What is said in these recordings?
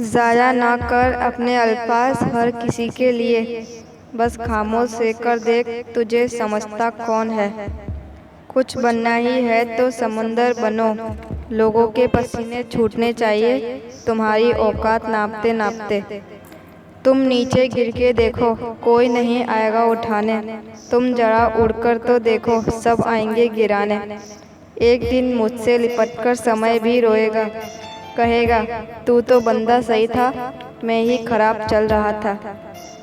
ज़ाया ना कर अपने अल्फाज हर किसी के लिए, बस खामोश रहकर देख तुझे समझता कौन है। कुछ बनना ही है तो समुंदर बनो, लोगों के पसीने छूटने चाहिए तुम्हारी औकात नापते नापते। तुम नीचे गिर के देखो, कोई नहीं आएगा उठाने, तुम जरा उड़कर तो देखो, सब आएंगे गिराने। एक दिन मुझसे लिपटकर समय भी रोएगा, कहेगा तू तो बंदा सही था, मैं ही खराब चल रहा था।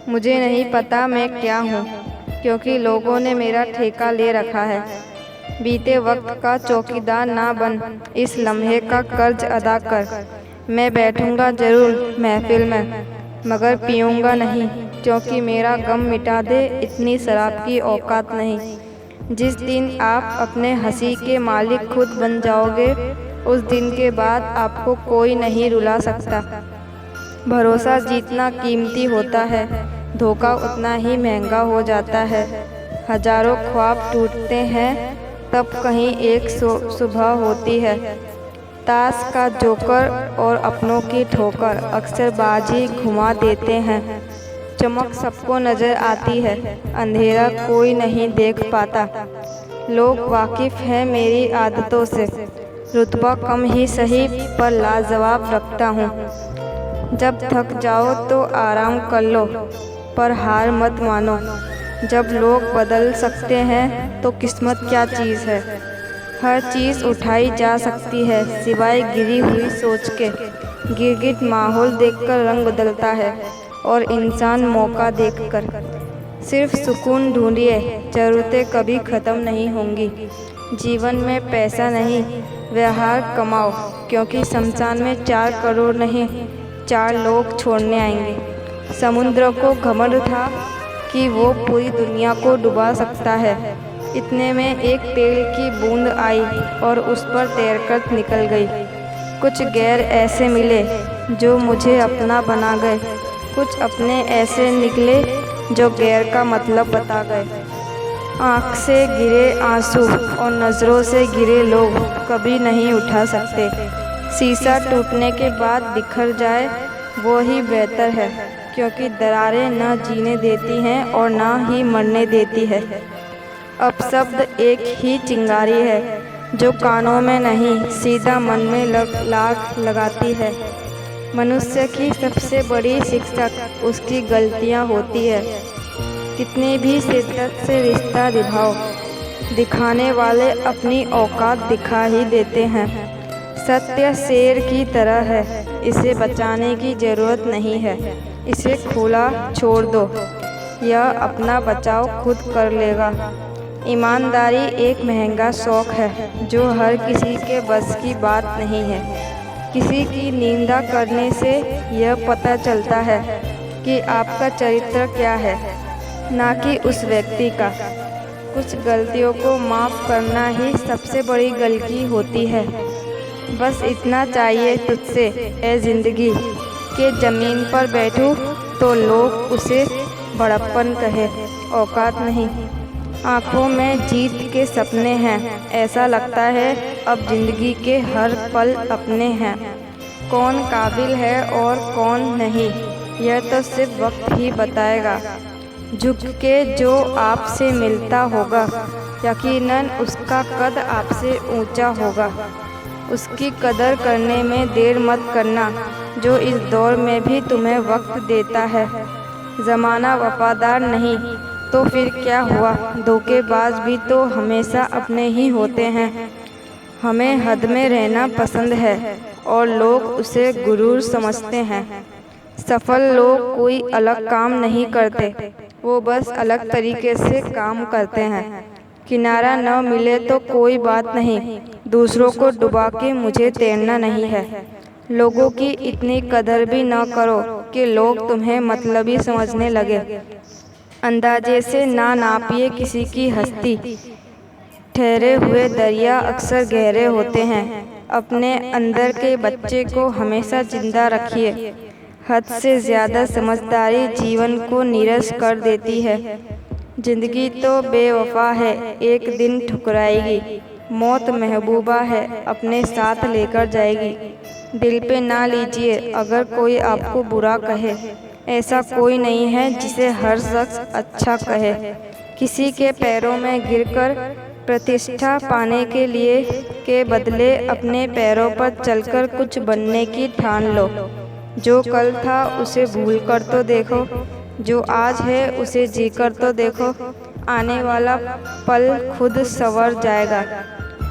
मुझे नहीं पता मैं क्या हूँ, क्योंकि लोगों ने मेरा ठेका ले रखा है। बीते वक्त का चौकीदार ना बन, इस लम्हे का कर्ज अदा कर। मैं बैठूंगा जरूर महफिल में, मगर पीऊंगा नहीं, क्योंकि मेरा गम मिटा दे इतनी शराब की औकात नहीं। जिस दिन आप अपने हंसी के मालिक खुद बन जाओगे, उस दिन के बाद आपको कोई नहीं रुला सकता। भरोसा जितना कीमती होता है, धोखा उतना ही महंगा हो जाता है। हजारों ख्वाब टूटते हैं, तब कहीं एक सुबह होती है। ताश का जोकर और अपनों की ठोकर अक्सर बाजी घुमा देते हैं। चमक सबको नजर आती है, अंधेरा कोई नहीं देख पाता। लोग वाकिफ हैं मेरी आदतों से, रुतबा कम ही सही पर लाजवाब रखता हूँ। जब थक जाओ तो आराम कर लो, पर हार मत मानो। जब लोग बदल सकते हैं तो किस्मत क्या चीज़ है। हर चीज़ उठाई जा सकती है सिवाय गिरी हुई सोच के। गिरगिट माहौल देखकर रंग बदलता है और इंसान मौका देखकर। सिर्फ सुकून ढूंढिए, ज़रूरतें कभी ख़त्म नहीं होंगी। जीवन में पैसा नहीं, व्यवहार कमाओ, क्योंकि शमशान में 4 करोड़ नहीं, 4 लोग छोड़ने आएंगे। समुद्र को घमंड था कि वो पूरी दुनिया को डुबा सकता है। इतने में एक तेल की बूंद आई और उस पर तैरकर निकल गई। कुछ गैर ऐसे मिले जो मुझे अपना बना गए, कुछ अपने ऐसे निकले जो गैर का मतलब बता गए। आँख से गिरे आंसू और नज़रों से गिरे लोग कभी नहीं उठा सकते। शीशा टूटने के बाद बिखर जाए वो ही बेहतर है, क्योंकि दरारें न जीने देती हैं और ना ही मरने देती है। अपशब्द एक ही चिंगारी है जो कानों में नहीं, सीधा मन में लाग लगाती है। मनुष्य की सबसे बड़ी शिक्षक उसकी गलतियाँ होती है। कितनी भी शिद्दत से रिश्ता निभाओ, दिखाने वाले अपनी औकात दिखा ही देते हैं। सत्य शेर की तरह है, इसे बचाने की ज़रूरत नहीं है। इसे खुला छोड़ दो, यह अपना बचाव खुद कर लेगा। ईमानदारी एक महंगा शौक़ है जो हर किसी के बस की बात नहीं है। किसी की निंदा करने से यह पता चलता है कि आपका चरित्र क्या है, ना कि उस व्यक्ति का। कुछ गलतियों को माफ़ करना ही सबसे बड़ी गलती होती है। बस इतना चाहिए तुझसे ए ज़िंदगी कि ज़मीन पर बैठूं तो लोग उसे बड़प्पन कहे, औकात नहीं। आँखों में जीत के सपने हैं, ऐसा लगता है अब ज़िंदगी के हर पल अपने हैं। कौन काबिल है और कौन नहीं, यह तो सिर्फ वक्त ही बताएगा। झुक के जो आपसे मिलता होगा, यकीनन उसका कद आपसे ऊंचा होगा। उसकी कदर करने में देर मत करना, जो इस दौर में भी तुम्हें वक्त देता है। ज़माना वफादार नहीं तो फिर क्या हुआ, धोखेबाज भी तो हमेशा अपने ही होते हैं। हमें हद में रहना पसंद है और लोग उसे गुरूर समझते हैं। सफल लोग कोई अलग काम नहीं करते, वो बस अलग तरीके से काम करते हैं। किनारा न मिले तो कोई बात नहीं, दूसरों को डुबा के मुझे तैरना नहीं है। लोगों की इतनी कदर भी न करो कि लोग तुम्हें मतलबी समझने लगे। अंदाजे से ना नापिए किसी की हस्ती, ठहरे हुए दरिया अक्सर गहरे होते हैं। अपने अंदर के बच्चे को हमेशा जिंदा रखिए। हद से ज़्यादा समझदारी जीवन को नीरस कर देती है। जिंदगी तो बेवफा है, एक दिन ठुकराएगी। मौत महबूबा है, अपने साथ लेकर जाएगी। दिल पे ना लीजिए अगर कोई आपको बुरा कहे। ऐसा कोई नहीं है जिसे हर शख्स अच्छा कहे। किसी के पैरों में गिरकर प्रतिष्ठा पाने के बदले अपने पैरों पर चलकर कुछ बनने की ठान लो। जो कल था उसे भूल कर तो देखो, जो आज है उसे जी कर तो देखो। आने वाला पल खुद संवर जाएगा।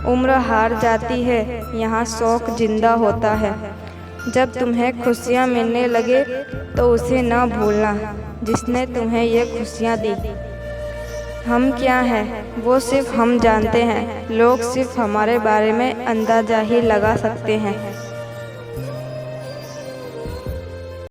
उम्र हार जाती है, यहाँ शौक जिंदा होता है। जब तुम्हें खुशियाँ मिलने लगे तो उसे ना भूलना जिसने तुम्हें ये खुशियाँ दी। हम क्या हैं वो सिर्फ हम जानते हैं, लोग सिर्फ हमारे बारे में अंदाजा ही लगा सकते हैं।